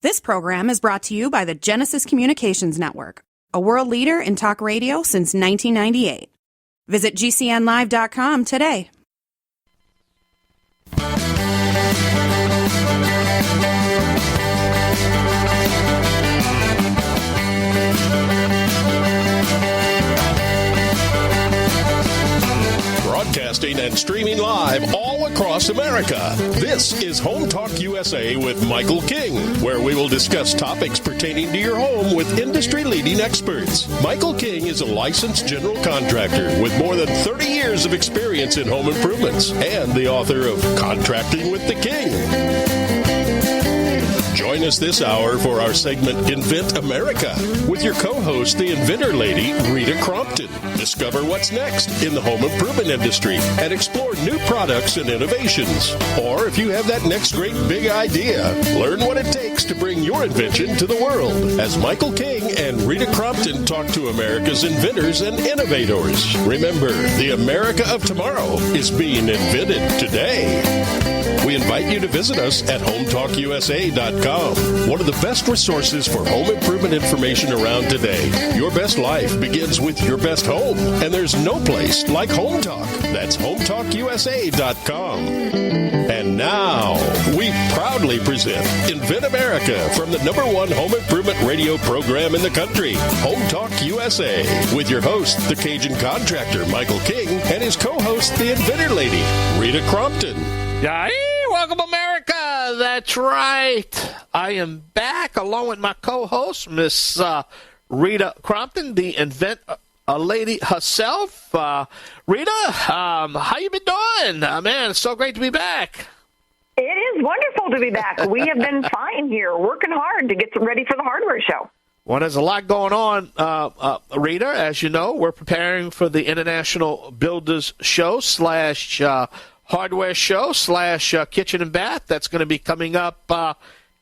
This program is brought to you by the Genesis Communications Network, a world leader in talk radio since 1998. Visit GCNlive.com today. Broadcasting and streaming live all across America. This is Home Talk USA with Michael King, where we will discuss topics pertaining to your home with industry-leading experts. Michael King is a licensed general contractor with more than 30 years of experience in home improvements and the author of Contracting with the King. Join us this hour for our segment Invent America with your co-host, the Inventor Lady, Rita Crompton. Discover what's next in the home improvement industry and explore new products and innovations. Or if you have that next great big idea, learn what it takes to bring your invention to the world as Michael King and Rita Crompton talk to America's inventors and innovators. Remember, the America of tomorrow is being invented today. We invite you to visit us at HomeTalkUSA.com, one of the best resources for home improvement information around today. Your best life begins with your best home, and there's no place like Home Talk. That's HomeTalkUSA.com. And now, we proudly present Invent America from the #1 home improvement radio program in the country, Home Talk USA, with your host, the Cajun contractor, Michael King, and his co-host, the Inventor Lady, Rita Crompton. Hey, welcome, America. That's right. I am back along with my co-host, Miss Rita Crompton, the Inventor Lady herself. Rita, how you been doing? Man, it's so great to be back. It is wonderful to be back. We have been fine here, working hard to get ready for the hardware show. Well, there's a lot going on, Rita. As you know, we're preparing for the International Builders Show / hardware show / kitchen and bath. That's going to be coming up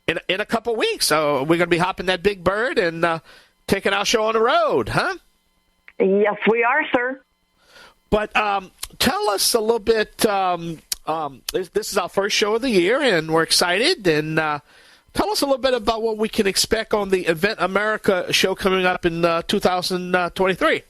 in a couple weeks. So we're going to be hopping that big bird and taking our show on the road, huh? Yes, we are, sir. But tell us a little bit. This is our first show of the year, and we're excited. And tell us a little bit about what we can expect on the Invent America show coming up in 2023.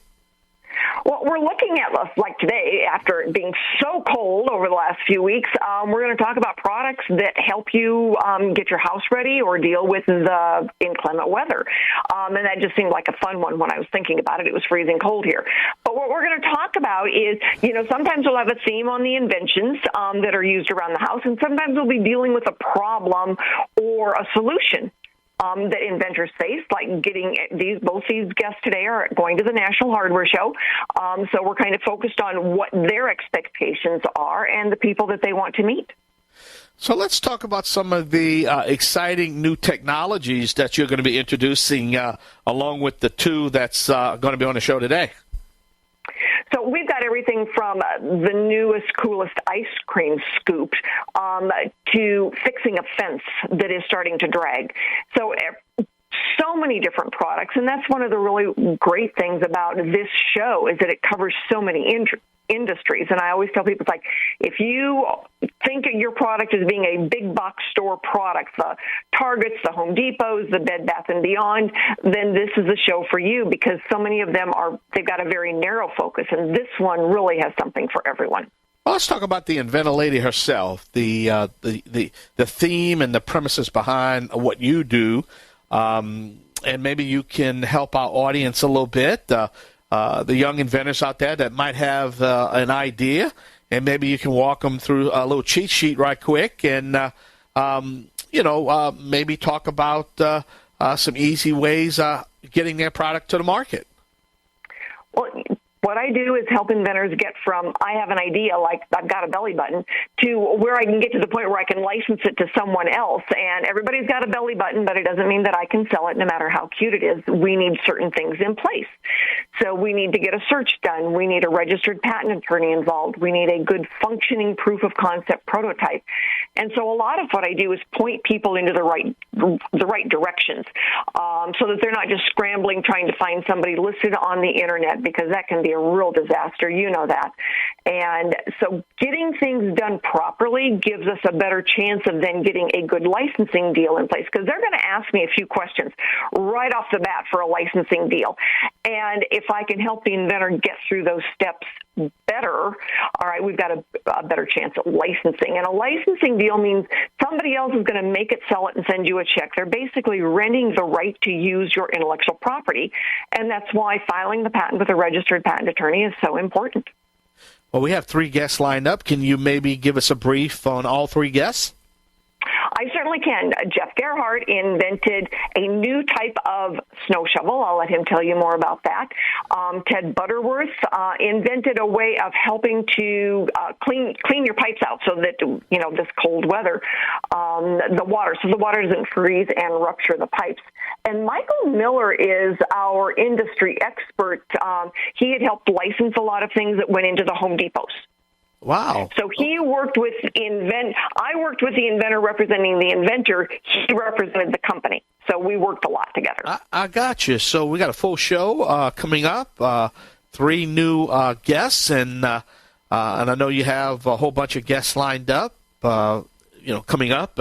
Well, we're looking at, like today, after it being so cold over the last few weeks, we're going to talk about products that help you get your house ready or deal with the inclement weather. And that just seemed like a fun one when I was thinking about it. It was freezing cold here. But what we're going to talk about is, sometimes we'll have a theme on the inventions that are used around the house, and sometimes we'll be dealing with a problem or a solution that inventors face, like getting both these guests today are going to the National Hardware Show. So we're kind of focused on what their expectations are and the people that they want to meet. So let's talk about some of the exciting new technologies that you're going to be introducing along with the two that's going to be on the show today. So we've got everything from the newest, coolest ice cream scoop to fixing a fence that is starting to drag. So many different products, and that's one of the really great things about this show is that it covers so many industries. And I always tell people, it's like, if you think of your product as being a big box store product, the Targets, the Home Depots, the Bed Bath & Beyond, then this is a show for you because so many of them they've got a very narrow focus, and this one really has something for everyone. Well, let's talk about the Inventor Lady herself, the theme and the premises behind what you do, and maybe you can help our audience a little bit. The young inventors out there that might have an idea, and maybe you can walk them through a little cheat sheet right quick and, maybe talk about some easy ways getting their product to the market. Well, what I do is help inventors get from, I have an idea, like I've got a belly button, to where I can get to the point where I can license it to someone else. And everybody's got a belly button, but it doesn't mean that I can sell it no matter how cute it is. We need certain things in place. So we need to get a search done. We need a registered patent attorney involved. We need a good functioning proof of concept prototype. And so a lot of what I do is point people into the right directions so that they're not just scrambling trying to find somebody listed on the internet, because that can be a real disaster. You know that. And so getting things done properly gives us a better chance of then getting a good licensing deal in place, because they're going to ask me a few questions right off the bat for a licensing deal. And if I can help the inventor get through those steps better, all right, we've got a better chance at licensing. And a licensing deal means somebody else is going to make it, sell it, and send you a check. They're basically renting the right to use your intellectual property, and that's why filing the patent with a registered patent attorney is so important. Well, we have 3 guests lined up. Can you maybe give us a brief on all 3 guests? I certainly can. Jeff Gerhart invented a new type of snow shovel. I'll let him tell you more about that. Ted Butterworth invented a way of helping to clean your pipes out so that, this cold weather, the water doesn't freeze and rupture the pipes. And Michael Miller is our industry expert. He had helped license a lot of things that went into the Home Depots. Wow. So he worked with I worked with the inventor representing the inventor. He represented the company. So we worked a lot together. I got you. So we got a full show coming up, 3 new guests, and I know you have a whole bunch of guests lined up, coming up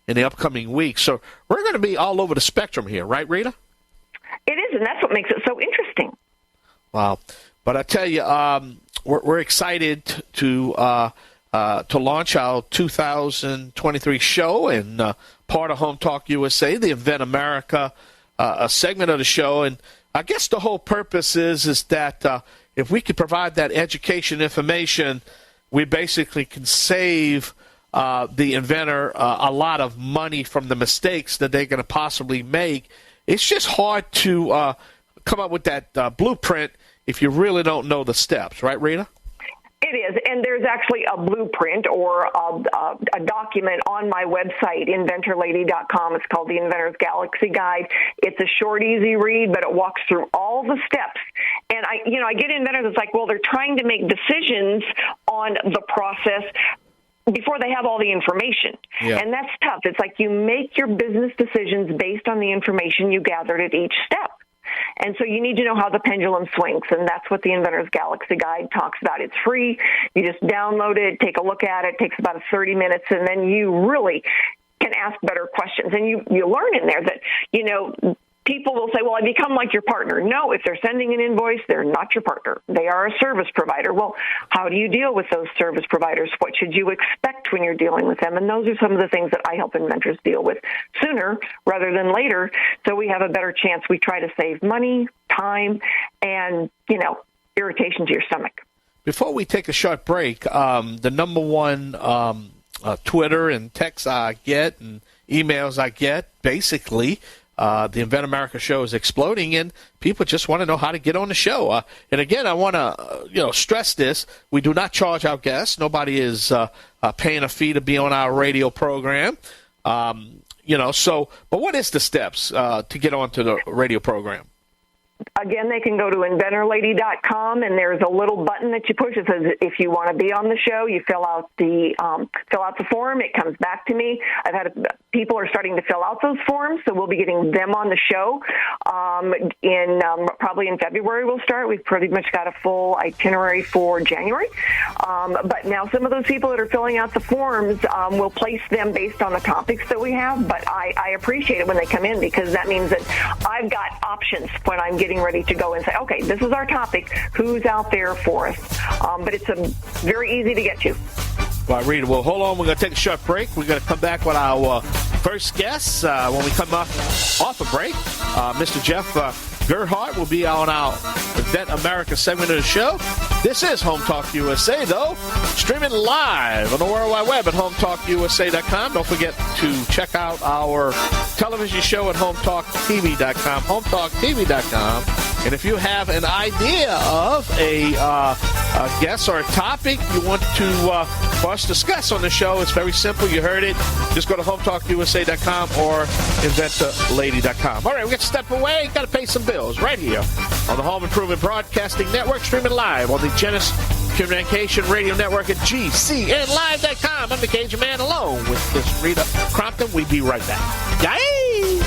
in the upcoming weeks. So we're going to be all over the spectrum here, right, Rita? It is, and that's what makes it so interesting. Wow. But I tell you, we're excited to launch our 2023 show and part of Home Talk USA, the Invent America segment of the show. And I guess the whole purpose is that if we could provide that education information, we basically can save the inventor a lot of money from the mistakes that they're going to possibly make. It's just hard to come up with that blueprint if you really don't know the steps, right, Rita? It is, and there's actually a blueprint or a document on my website, inventorlady.com. It's called the Inventor's Galaxy Guide. It's a short, easy read, but it walks through all the steps. And I get inventors that's like, well, they're trying to make decisions on the process before they have all the information. Yeah. And that's tough. It's like you make your business decisions based on the information you gathered at each step. And so you need to know how the pendulum swings, and that's what the Inventor's Galaxy Guide talks about. It's free. You just download it, take a look at it. It takes about 30 minutes, and then you really can ask better questions. And you learn in there that, people will say, well, I become like your partner. No, if they're sending an invoice, they're not your partner. They are a service provider. Well, how do you deal with those service providers? What should you expect when you're dealing with them? And those are some of the things that I help inventors deal with sooner rather than later, so we have a better chance. We try to save money, time, and, irritation to your stomach. Before we take a short break, the number one Twitter and texts I get and emails I get, basically, the Invent America show is exploding, and people just want to know how to get on the show. And again, I want to stress this: we do not charge our guests. Nobody is paying a fee to be on our radio program. So, but what is the steps to get onto the radio program? Again, they can go to inventorlady.com, and there's a little button that you push. It says, if you want to be on the show, you fill out the form. It comes back to me. I've had people are starting to fill out those forms, so we'll be getting them on the show. Probably in February we'll start. We've pretty much got a full itinerary for January. But now some of those people that are filling out the forms, we'll place them based on the topics that we have. But I appreciate it when they come in, because that means that I've got options when I'm getting ready to go and say, okay, this is our topic. Who's out there for us? But it's very easy to get to. All right, Rita, well, hold on. We're going to take a short break. We're going to come back with our first guest when we come off a break. Mr. Jeff Gerhart will be on our Invent America segment of the show. This is Home Talk USA, though, streaming live on the World Wide Web at HomeTalkUSA.com. Don't forget to check out our television show at HomeTalkTV.com, HomeTalkTV.com. And if you have an idea of a guest or a topic you want to for us to discuss on the show, it's very simple. You heard it. Just go to HomeTalkUSA.com or InventorLady.com. All right, we got to step away. Got to pay some bills right here on the Home Improvement Broadcasting Network, streaming live on the Genesis Communication Radio Network at GCNlive.com. I'm the Cajun Man, alone with Miss Rita Crompton. We'll be right back. Yay!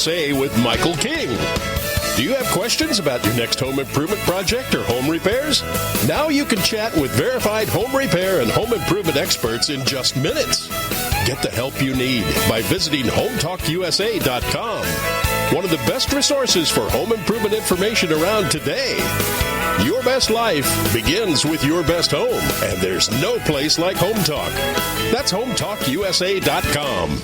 USA with Michael King. Do you have questions about your next home improvement project or home repairs? Now you can chat with verified home repair and home improvement experts in just minutes. Get the help you need by visiting HometalkUSA.com. One of the best resources for home improvement information around today. Your best life begins with your best home, and there's no place like Home Talk. That's HometalkUSA.com.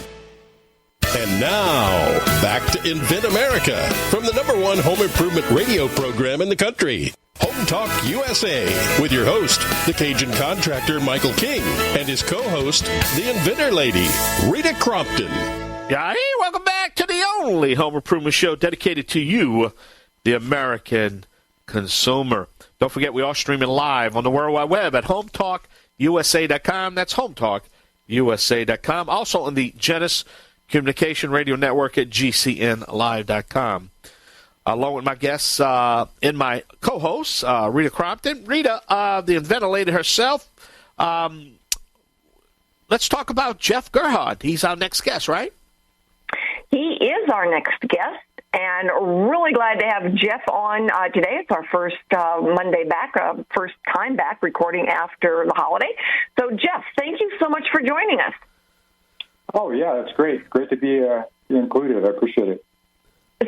And now, back to Invent America from the #1 home improvement radio program in the country. Home Talk USA with your host, the Cajun contractor Michael King, and his co-host, the Inventor Lady, Rita Crompton. Yeah, hey, welcome back to the only home improvement show dedicated to you, the American consumer. Don't forget, we are streaming live on the World Wide Web at HometalkUSA.com. That's HometalkUSA.com. Also on the Genesis Communication Radio Network at GCNlive.com. Along with my guests and my co-host, Rita Crompton. Rita, the Inventor Lady herself. Let's talk about Jeff Gerhart. He's our next guest, right? He is our next guest, and really glad to have Jeff on today. It's our first Monday back, first time back recording after the holiday. So, Jeff, thank you so much for joining us. Oh, yeah, that's great. Great to be included. I appreciate it.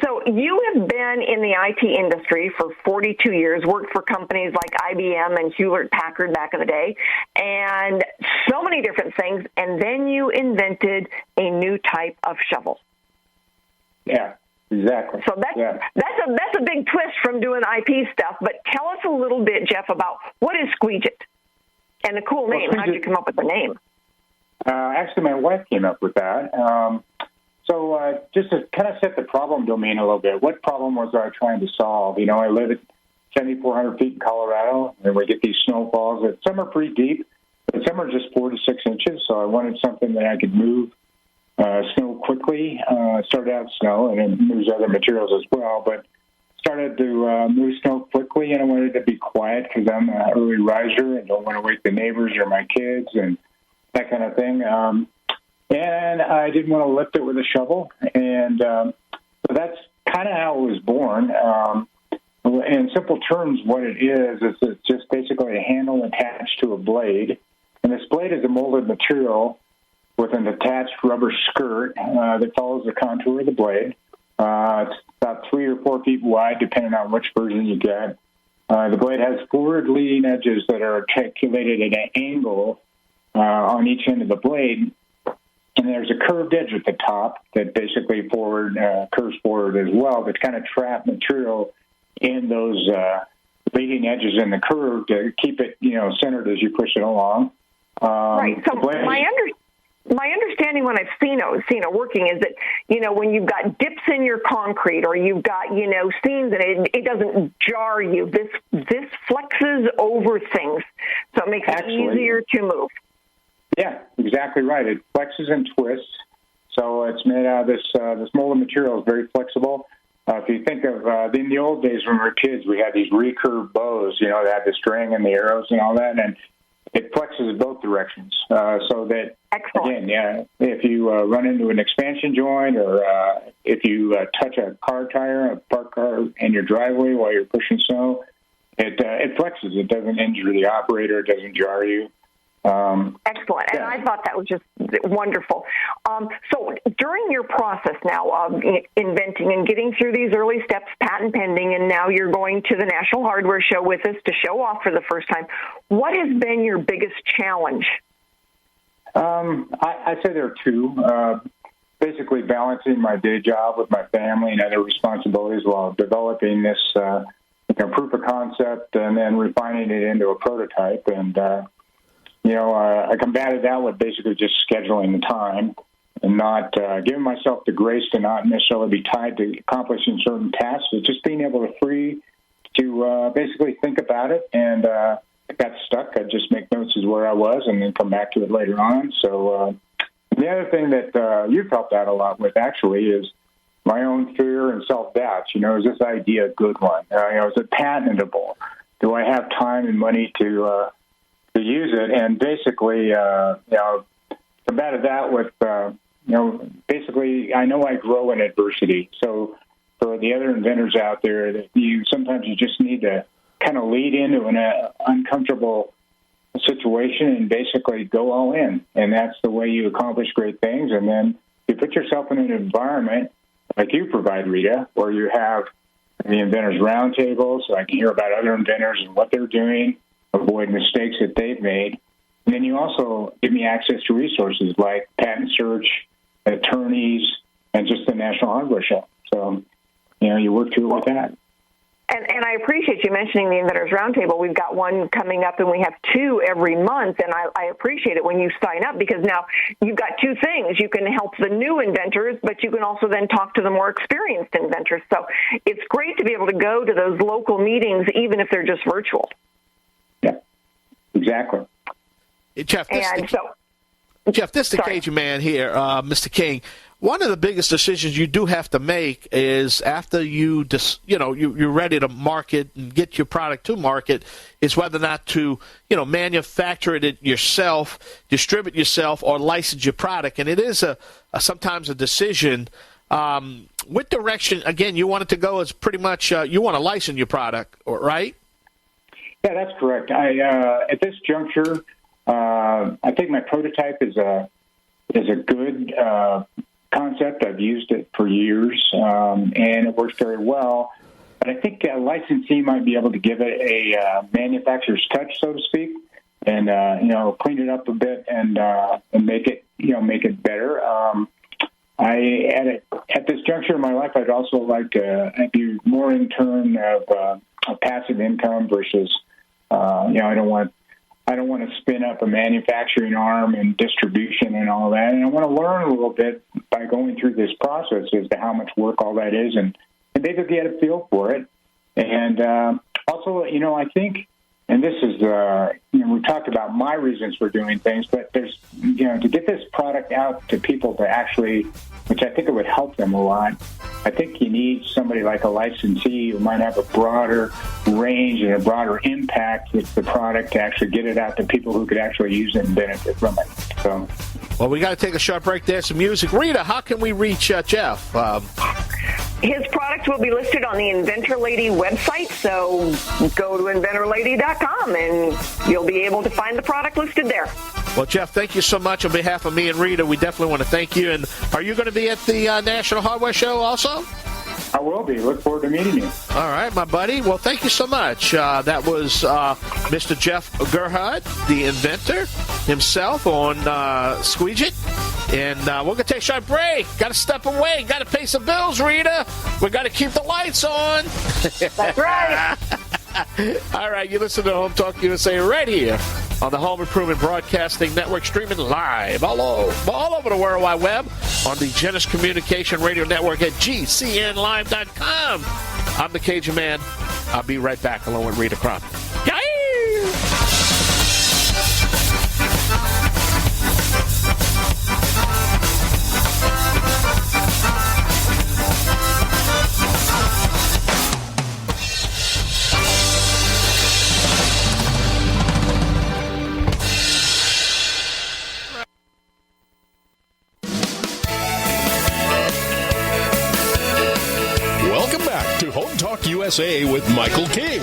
So you have been in the IT industry for 42 years, worked for companies like IBM and Hewlett-Packard back in the day, and so many different things, and then you invented a new type of shovel. Yeah, exactly. So that's a big twist from doing IP stuff, but tell us a little bit, Jeff, about what is Skweeg-lt and the cool name. How did you come up with the name? Actually, my wife came up with that. So just to kind of set the problem domain a little bit, what problem was I trying to solve? You know, I live at 7,400 feet in Colorado, and we get these snowfalls that some are pretty deep, but some are just 4 to 6 inches. So I wanted something that I could move snow quickly. Started out snow, and it moves other materials as well, but started to move snow quickly, and I wanted to be quiet because I'm an early riser and don't want to wake the neighbors or my kids and that kind of thing. And I didn't want to lift it with a shovel. And so that's kind of how it was born. In simple terms, what it is it's just basically a handle attached to a blade. And this blade is a molded material with an attached rubber skirt that follows the contour of the blade. It's about 3 or 4 feet wide, depending on which version you get. The blade has forward leading edges that are articulated at an angle on each end of the blade, and there's a curved edge at the top that basically curves forward as well, that kind of trap material in those leading edges in the curve to keep it, centered as you push it along. Right. So my understanding when I've seen it working is that, when you've got dips in your concrete or you've got, seams that it doesn't jar you. This flexes over things, so it makes it easier to move. Yeah, exactly right. It flexes and twists, so it's made out of this molded material is very flexible. If you think of in the old days when we were kids, we had these recurved bows, that had the string and the arrows and all that, and it flexes both directions. So that, excellent. Again, if you run into an expansion joint or if you touch a car tire, a parked car in your driveway while you're pushing snow, it flexes. It doesn't injure the operator. It doesn't jar you. Excellent. And I thought that was just wonderful. So during your process now of inventing and getting through these early steps, patent pending, and now you're going to the National Hardware Show with us to show off for the first time, what has been your biggest challenge? I'd say there are two. Basically balancing my day job with my family and other responsibilities while developing this proof of concept and then refining it into a prototype. And I combated that with basically just scheduling the time and not giving myself the grace to not necessarily be tied to accomplishing certain tasks, but just being able to basically think about it. And I got stuck. I'd just make notes as where I was and then come back to it later on. So the other thing that you've helped out a lot with actually is my own fear and self-doubt. Is this idea a good one? Is it patentable? Do I have time and money to use it? And basically, combated that with basically, I know I grow in adversity. So for the other inventors out there, that sometimes you just need to kind of lead into an uncomfortable situation and basically go all in. And that's the way you accomplish great things. And then you put yourself in an environment like you provide, Rita, where you have the Inventors Roundtable, so I can hear about other inventors and what they're doing, avoid mistakes that they've made. And then you also give me access to resources like patent search, attorneys, and just the National Hardware Show. So, you work through it with that. And I appreciate you mentioning the Inventors Roundtable. We've got one coming up, and we have two every month, and I appreciate it when you sign up, because now you've got two things. You can help the new inventors, but you can also then talk to the more experienced inventors. So it's great to be able to go to those local meetings, even if they're just virtual. Yeah, exactly. Hey, Jeff, this is the Cajun man here, Mr. King. One of the biggest decisions you do have to make is after you're ready to market and get your product to market is whether or not to, manufacture it yourself, distribute yourself, or license your product. And it is sometimes a decision. What direction, again, you want it to go is pretty much you want to license your product, right? Yeah, that's correct. At this juncture, I think my prototype is a good concept. I've used it for years, and it works very well. But I think a licensee might be able to give it a manufacturer's touch, so to speak, and clean it up a bit and make it better. At this juncture in my life, I'd also like to be more in turn of a passive income versus I don't want to spin up a manufacturing arm and distribution and all that. And I want to learn a little bit by going through this process as to how much work all that is and maybe get a feel for it. And also, I think, and this is, we talked about my reasons for doing things, but there's, to get this product out to people to actually, which I think it would help them a lot. I think you need somebody like a licensee who might have a broader range and a broader impact with the product to actually get it out to people who could actually use it and benefit from it. So, well, we got to take a short break there. Some music. Rita, how can we reach Jeff? His products will be listed on the Inventor Lady website, so go to inventorlady.com and you'll be able to find the product listed there. Well, Jeff, thank you so much on behalf of me and Rita. We definitely want to thank you. And are you going to be at the National Hardware Show also? I will be. Look forward to meeting you. All right, my buddy. Well, thank you so much. That was Mr. Jeff Gerhart, the inventor himself on Skweeg-lt. And we're going to take a short break. Got to step away. Got to pay some bills, Rita. We got to keep the lights on. That's right. All right, you listen to Home Talk USA right here on the Home Improvement Broadcasting Network, streaming live all over the World Wide Web on the Genesis Communication Radio Network at GCNlive.com. I'm the Cajun Man. I'll be right back along with Rita Crompton. Yay! Home Talk USA with Michael King.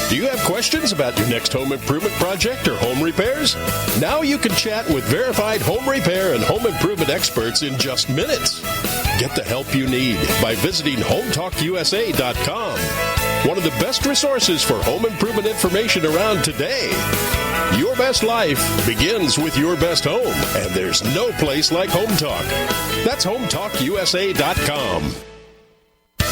Do you have questions about your next home improvement project or home repairs? Now you can chat with verified home repair and home improvement experts in just minutes. Get the help you need by visiting HomeTalkUSA.com. One of the best resources for home improvement information around today. Your best life begins with your best home, and there's no place like Home Talk. That's HomeTalkUSA.com.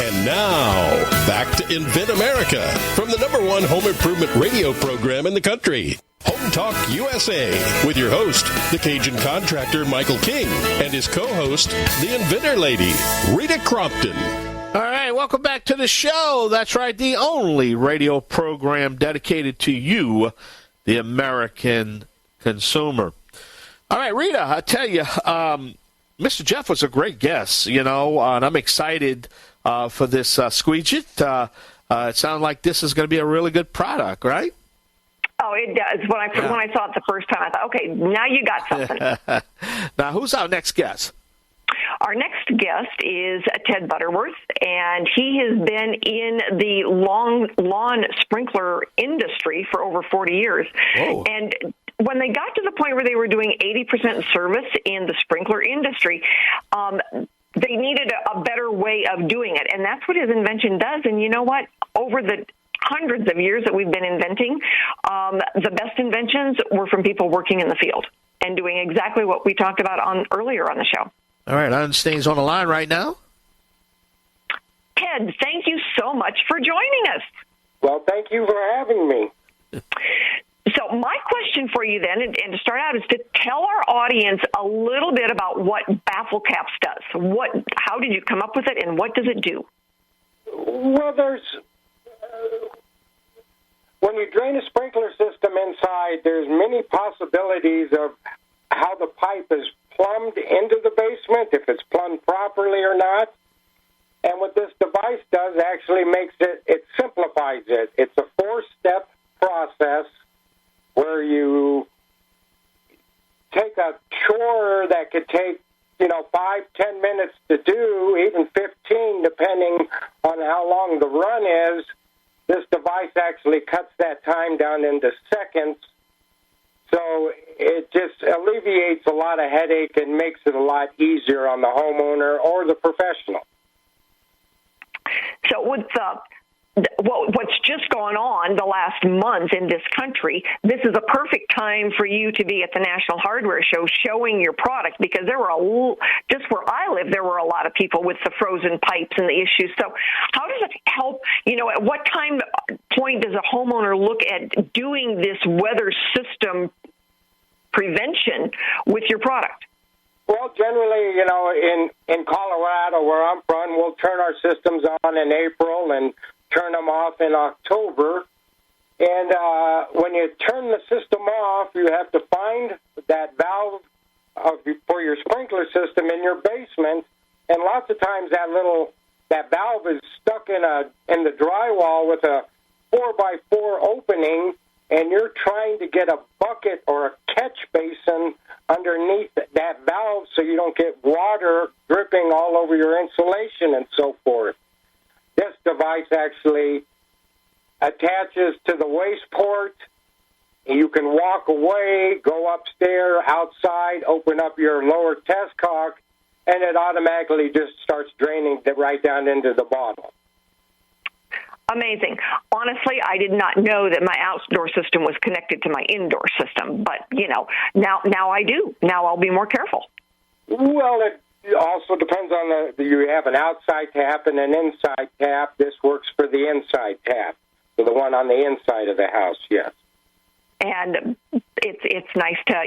And now, back to Invent America from the #1 home improvement radio program in the country, Home Talk USA, with your host, the Cajun contractor Michael King, and his co-host, the Inventor Lady, Rita Crompton. All right, welcome back to the show. That's right, the only radio program dedicated to you, the American consumer. All right, Rita, I tell you, Mr. Jeff was a great guest, and I'm excited for this Skweeg-lt. It sounds like this is going to be a really good product, right? Oh, it does. When I saw it the first time, I thought, okay, now you got something. Now, who's our next guest? Our next guest is Ted Butterworth, and he has been in the lawn sprinkler industry for over 40 years. Whoa. And when they got to the point where they were doing 80% service in the sprinkler industry, they needed a better way of doing it, and that's what his invention does. And you know what? Over the hundreds of years that we've been inventing, the best inventions were from people working in the field and doing exactly what we talked about earlier on the show. All right, Einstein's on the line right now. Ted, thank you so much for joining us. Well, thank you for having me. So my question for you then, and to start out, is to tell our audience a little bit about what Bafflecap does. How did you come up with it, and what does it do? Well, when you drain a sprinkler system inside, there's many possibilities of how the pipe is plumbed into the basement, if it's plumbed properly or not. And what this device does actually it simplifies it. It's a 4-step process where you take a chore that could take, 5-10 minutes to do, even 15, depending on how long the run is. This device actually cuts that time down into seconds. So it just alleviates a lot of headache and makes it a lot easier on the homeowner or the professional. So with what's just gone on the last month in this country, this is a perfect time for you to be at the National Hardware Show showing your product, because just where I live, there were a lot of people with the frozen pipes and the issues. So how does it help? At what point does a homeowner look at doing this weather system prevention with your product? Well, generally, in Colorado, where I'm from, we'll turn our systems on in April and turn them off in October. And when you turn the system off, you have to find that valve for your sprinkler system in your basement. And lots of times that valve is stuck in the drywall with a 4x4 opening, and you're trying to get a bucket or a catch basin underneath that valve so you don't get water dripping all over your insulation and so forth. This device actually attaches to the waste port. You can walk away, go upstairs, outside, open up your lower test cock, and it automatically just starts draining right down into the bottle. Amazing. Honestly, I did not know that my outdoor system was connected to my indoor system, but, now I do. Now I'll be more careful. Well, it also depends on you have an outside tap and an inside tap. This works for the inside tap, for the one on the inside of the house, yes. And it's nice to,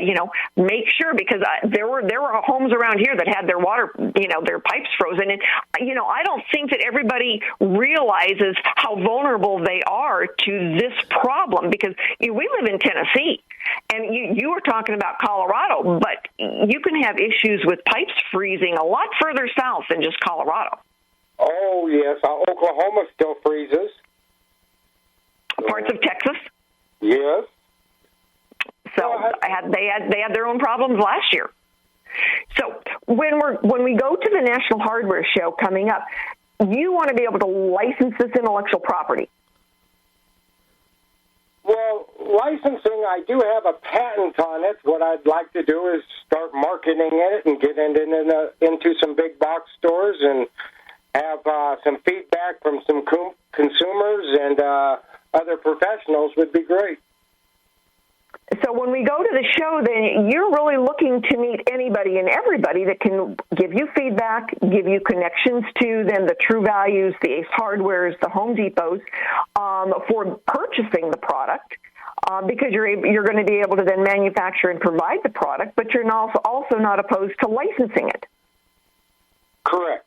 make sure, because there were homes around here that had their water, their pipes frozen. And, I don't think that everybody realizes how vulnerable they are to this problem, because we live in Tennessee, and you were talking about Colorado, but you can have issues with pipes freezing a lot further south than just Colorado. Oh, yes. Oklahoma still freezes. Parts of Texas? Yes. So they had their own problems last year. So when we go to the National Hardware Show coming up, you want to be able to license this intellectual property. Well, licensing, I do have a patent on it. What I'd like to do is start marketing it and get into some big box stores and have some feedback from some consumers and other professionals would be great. So when we go to the show, then you're really looking to meet anybody and everybody that can give you feedback, give you connections to then the True Values, the Ace Hardwares, the Home Depots, for purchasing the product, because you're going to be able to then manufacture and provide the product, but you're also not opposed to licensing it. Correct.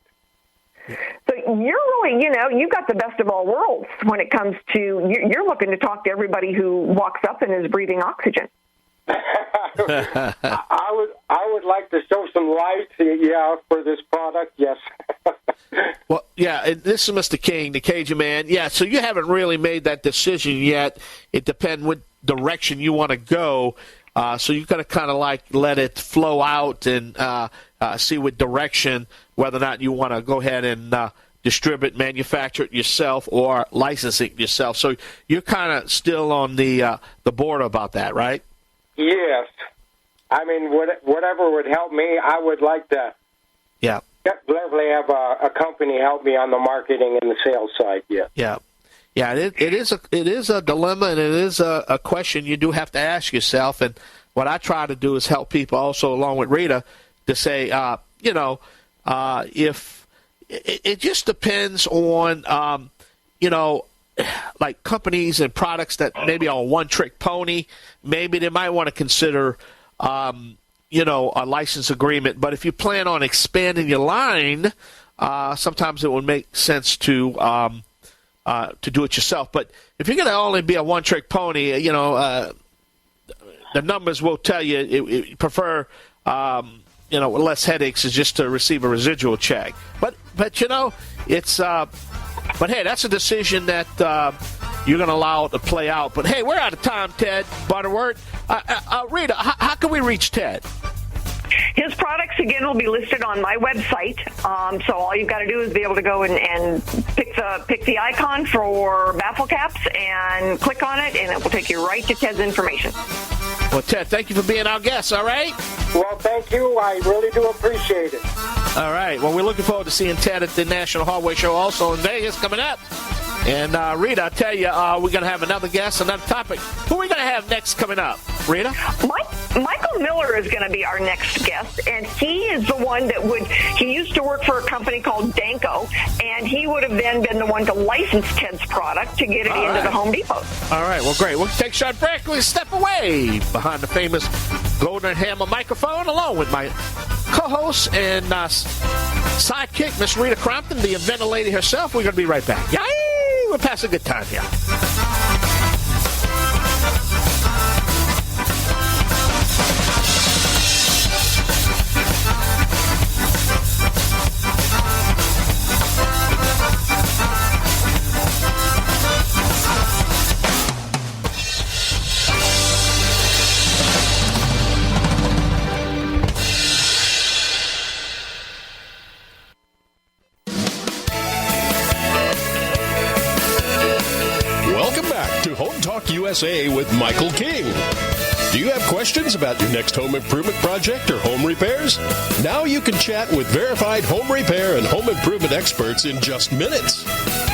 So you're really, you've got the best of all worlds when it comes to, you're looking to talk to everybody who walks up and is breathing oxygen. I would like to show some light, for this product, yes. Well, yeah, this is Mr. King, the Cajun Man. Yeah, so you haven't really made that decision yet. It depends what direction you want to go. So you've got to kind of let it flow out and see with direction whether or not you want to go ahead and distribute, manufacture it yourself, or license it yourself. So you're kind of still on the border about that, right? Yes. I mean, whatever would help me, I would like to definitely have a company help me on the marketing and the sales side. Yeah. It is a dilemma, and it is a question you do have to ask yourself. And what I try to do is help people also, along with Rita, to say, if it just depends on, like companies and products that maybe are a one-trick pony, maybe they might want to consider, a license agreement. But if you plan on expanding your line, sometimes it would make sense to do it yourself. But if you're going to only be a one-trick pony, the numbers will tell you you prefer, less headaches is just to receive a residual check. But it's but hey, that's a decision that you're going to allow it to play out. But hey, we're out of time, Ted Butterworth. Rita, how can we reach Ted? His products, again, will be listed on my website. So all you've got to do is be able to go and pick the icon for Bafflecaps and click on it, and it will take you right to Ted's information. Well, Ted, thank you for being our guest, all right? Well, thank you. I really do appreciate it. All right. Well, we're looking forward to seeing Ted at the National Hardware Show also in Vegas coming up. And, Rita, I tell you, we're going to have another guest, another topic. Who are we going to have next coming up? Rita? Michael Miller is going to be our next guest, and he is the one that he used to work for a company called Danco, and he would have then been the one to license Ted's product to get it into the Home Depot. All right. Well, great. We'll take a short break. We'll step away behind the famous Golden Hammer microphone along with my co-host and sidekick, Miss Rita Crompton, the Inventor Lady herself. We're going to be right back. Yay! We'll pass a good time here. USA with Michael King. Do you have questions about your next home improvement project or home repairs? Now you can chat with verified home repair and home improvement experts in just minutes.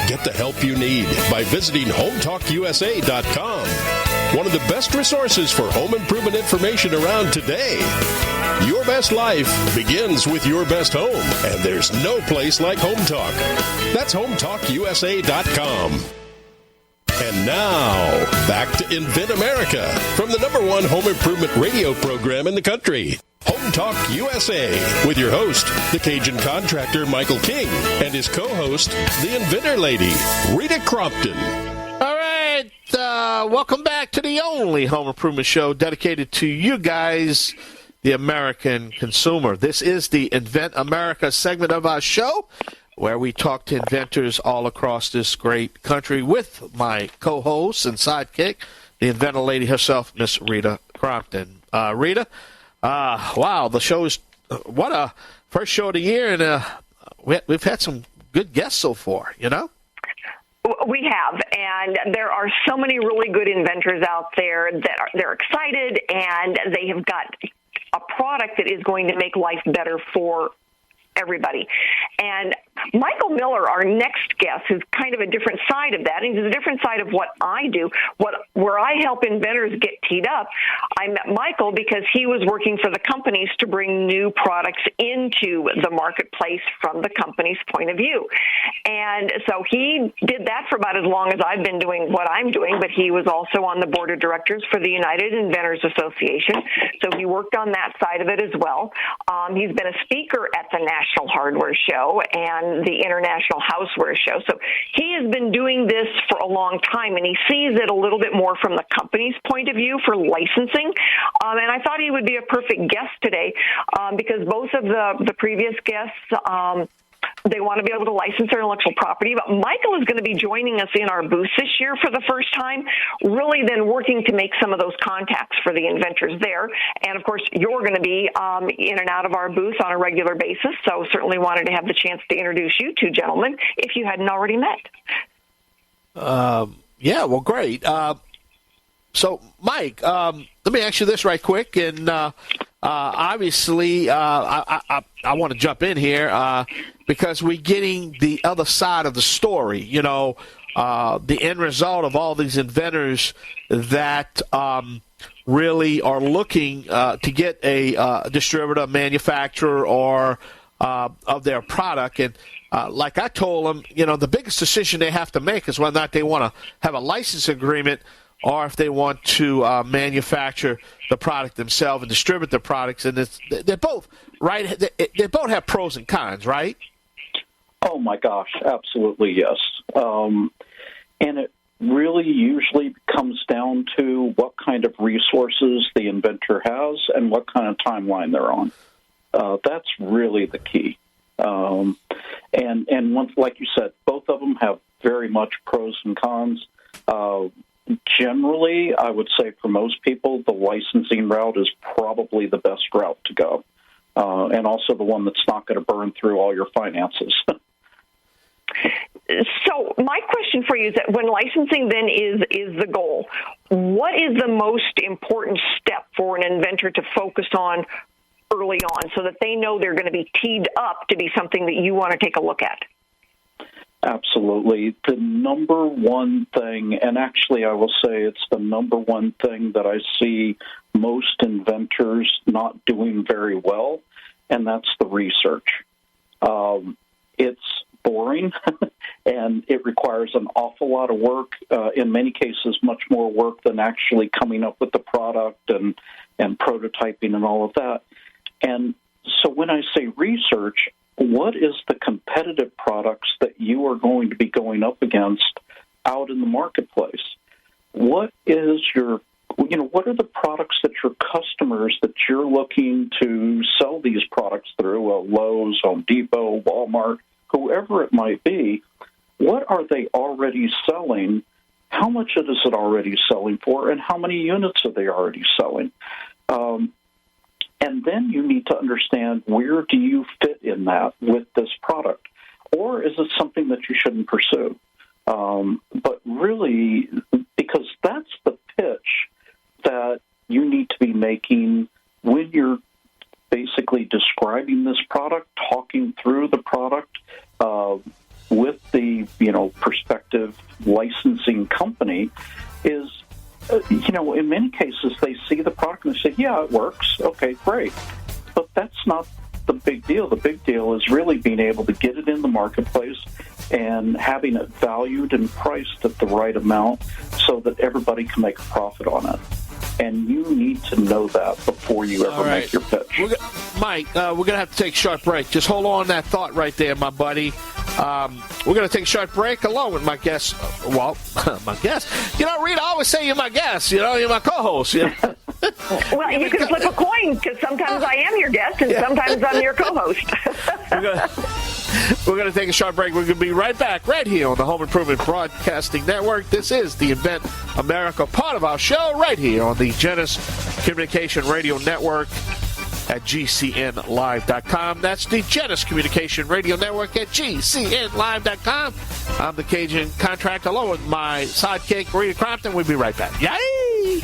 Get the help you need by visiting HometalkUSA.com. One of the best resources for home improvement information around today. Your best life begins with your best home, and there's no place like Home Talk. That's HometalkUSA.com. And now, back to Invent America from the #1 home improvement radio program in the country, Home Talk USA, with your host, the Cajun contractor Michael King, and his co-host, the Inventor Lady, Rita Crompton. All right, welcome back to the only home improvement show dedicated to you guys, the American consumer. This is the Invent America segment of our show, where we talk to inventors all across this great country with my co-host and sidekick, the Inventor Lady herself, Miss Rita Crompton. Rita, wow, the show is, what a first show of the year, and we've had some good guests so far, you know? We have, and there are so many really good inventors out there that they're excited, and they have got a product that is going to make life better for everybody. And Michael Miller, our next guest, is kind of a different side of that, and he's a different side of what I do. Where I help inventors get teed up, I met Michael because he was working for the companies to bring new products into the marketplace from the company's point of view. And so he did that for about as long as I've been doing what I'm doing, but he was also on the board of directors for the United Inventors Association, so he worked on that side of it as well. He's been a speaker at the National Hardware Show and the International Houseware Show. So he has been doing this for a long time, and he sees it a little bit more from the company's point of view for licensing. And I thought he would be a perfect guest today because both of the previous guests They want to be able to license their intellectual property. But Michael is going to be joining us in our booth this year for the first time, really then working to make some of those contacts for the inventors there. And, of course, you're going to be in and out of our booth on a regular basis, so certainly wanted to have the chance to introduce you two gentlemen if you hadn't already met. Yeah, well, great. So, Mike, let me ask you this right quick, and obviously I want to jump in here because we're getting the other side of the story, you know, the end result of all these inventors that really are looking to get a distributor, manufacturer, or of their product. And like I told them, you know, the biggest decision they have to make is whether or not they want to have a license agreement or if they want to manufacture the product themselves and distribute the products. And they're both, right? They both have pros and cons, right? Oh, my gosh, absolutely, yes. And it really usually comes down to what kind of resources the inventor has and what kind of timeline they're on. That's really the key. And once, like you said, both of them have very much pros and cons. Generally, I would say for most people, the licensing route is probably the best route to go, and also the one that's not going to burn through all your finances. So my question for you is that when licensing then is the goal, what is the most important step for an inventor to focus on early on so that they know they're going to be teed up to be something that you want to take a look at? Absolutely. The number one thing, and actually I will say it's the number one thing that I see most inventors not doing very well, and that's the research. It's boring, and it requires an awful lot of work, in many cases much more work than actually coming up with the product and prototyping and all of that. And so when I say research, what is the competitive products that you are going to be going up against out in the marketplace? What is what are the products that your customers that you're looking to sell these products through, Lowe's, Home Depot, Walmart, whoever it might be, what are they already selling? How much is it already selling for, and how many units are they already selling? And then you need to understand, where do you fit in that with this product? Or is it something that you shouldn't pursue? But really, because that's the pitch that you need to be making when you're basically describing this product, talking through the product with the prospective licensing company, is in many cases they see the product and they say, yeah, it works. Okay, great. But that's not the big deal. The big deal is really being able to get it in the marketplace and having it valued and priced at the right amount so that everybody can make a profit on it. And you need to know that before you ever make your pitch. Mike, we're going to have to take a short break. Just hold on that thought right there, my buddy. We're going to take a short break along with my guest. Well, my guest. Rita, I always say you're my guest. You're my co-host. Well, you can flip a coin, because sometimes I am your guest and sometimes I'm your co-host. We're going to take a short break. We're going to be right back right here on the Home Improvement Broadcasting Network. This is the Invent America part of our show right here on the Genesis Communication Radio Network at GCNlive.com. That's the Genesis Communication Radio Network at GCNlive.com. I'm the Cajun Contractor along with my sidekick, Rita Crompton. We'll be right back. Yay!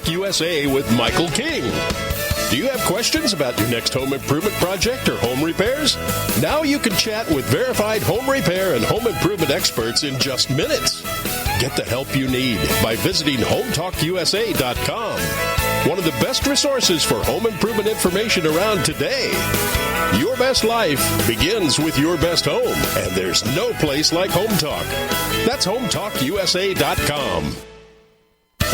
USA with Michael King. Do you have questions about your next home improvement project or home repairs? Now you can chat with verified home repair and home improvement experts in just minutes. Get the help you need by visiting HometalkUSA.com. one of the best resources for home improvement information around today. Your best life begins with your best home, and there's no place like Home Talk. That's HomeTalkUSA.com.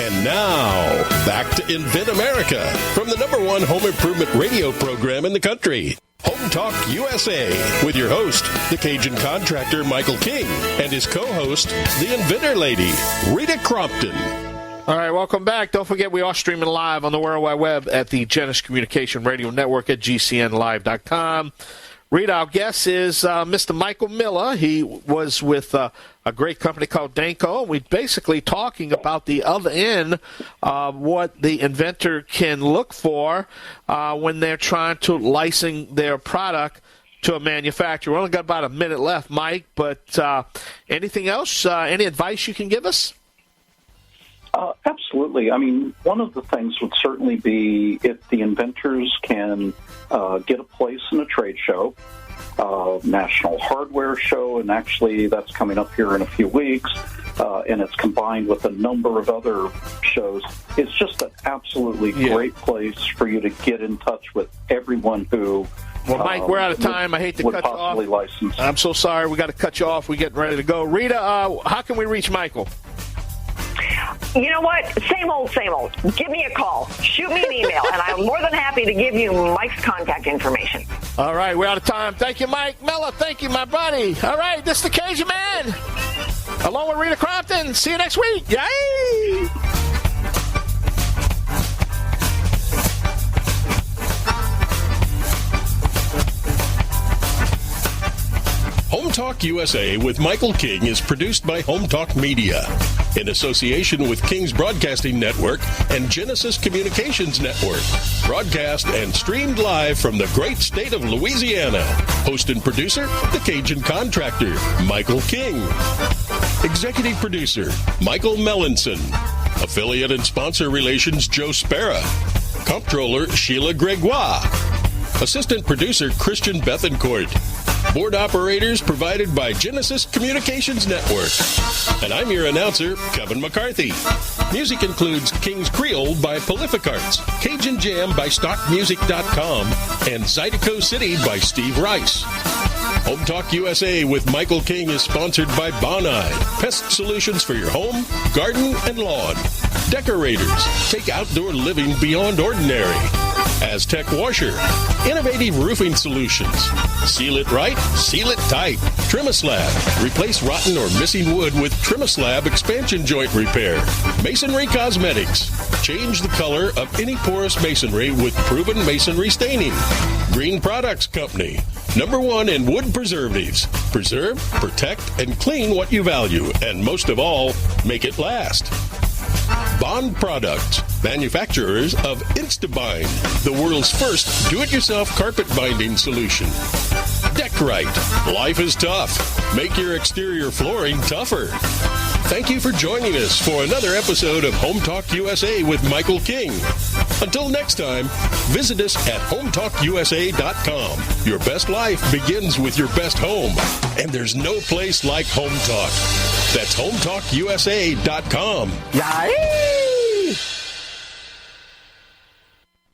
And now, back to Invent America from the #1 home improvement radio program in the country. Home Talk USA with your host, the Cajun contractor Michael King, and his co-host, the Inventor Lady, Rita Crompton. All right, welcome back. Don't forget we are streaming live on the World Wide Web at the Genesis Communication Radio Network at GCNlive.com. Rita, our guest is Mr. Michael Miller. He was with a great company called Danco. We're basically talking about the other end of what the inventor can look for when they're trying to license their product to a manufacturer. We only got about a minute left, Mike, but anything else? Any advice you can give us? Absolutely. I mean, one of the things would certainly be if the inventors can get a place in a trade show, National Hardware Show, and actually that's coming up here in a few weeks, and it's combined with a number of other shows. It's just an absolutely great place for you to get in touch with everyone who... Well, Mike, we're out of time. I hate to cut you off. License. I'm so sorry. We got to cut you off. We're getting ready to go. Rita, how can we reach Michael? You know what? Same old, same old. Give me a call. Shoot me an email, and I'm more than happy to give you Mike's contact information. All right, we're out of time. Thank you, Mike Miller. Thank you, my buddy. All right, this is the Cajun Man, along with Rita Crompton. See you next week. Yay! Home Talk USA with Michael King is produced by Home Talk Media in association with King's Broadcasting Network and Genesis Communications Network. Broadcast and streamed live from the great state of Louisiana. Host and producer, the Cajun contractor, Michael King. Executive producer, Michael Mellinson. Affiliate and sponsor relations, Joe Spera. Comptroller, Sheila Gregoire. Assistant producer, Christian Bethencourt. Board operators provided by Genesis Communications Network. And I'm your announcer, Kevin McCarthy. Music includes King's Creole by Prolific Arts, Cajun Jam by StockMusic.com, and Zydeco City by Steve Rice. Home Talk USA with Michael King is sponsored by Bonai, pest solutions for your home, garden, and lawn. Decorators, take outdoor living beyond ordinary. Aztec Washer, innovative roofing solutions. Seal it right, seal it tight. Trimislab, replace rotten or missing wood with Trimislab expansion joint repair. Masonry Cosmetics, change the color of any porous masonry with proven masonry staining. Green Products Company, #1 in wood preservatives. Preserve, protect, and clean what you value, and most of all, make it last. Bond Products, manufacturers of InstaBind, the world's first do-it-yourself carpet binding solution. Deckrite, life is tough. Make your exterior flooring tougher. Thank you for joining us for another episode of Home Talk USA with Michael King. Until next time, visit us at HomeTalkUSA.com. Your best life begins with your best home, and there's no place like Home Talk. That's HomeTalkUSA.com. Yay!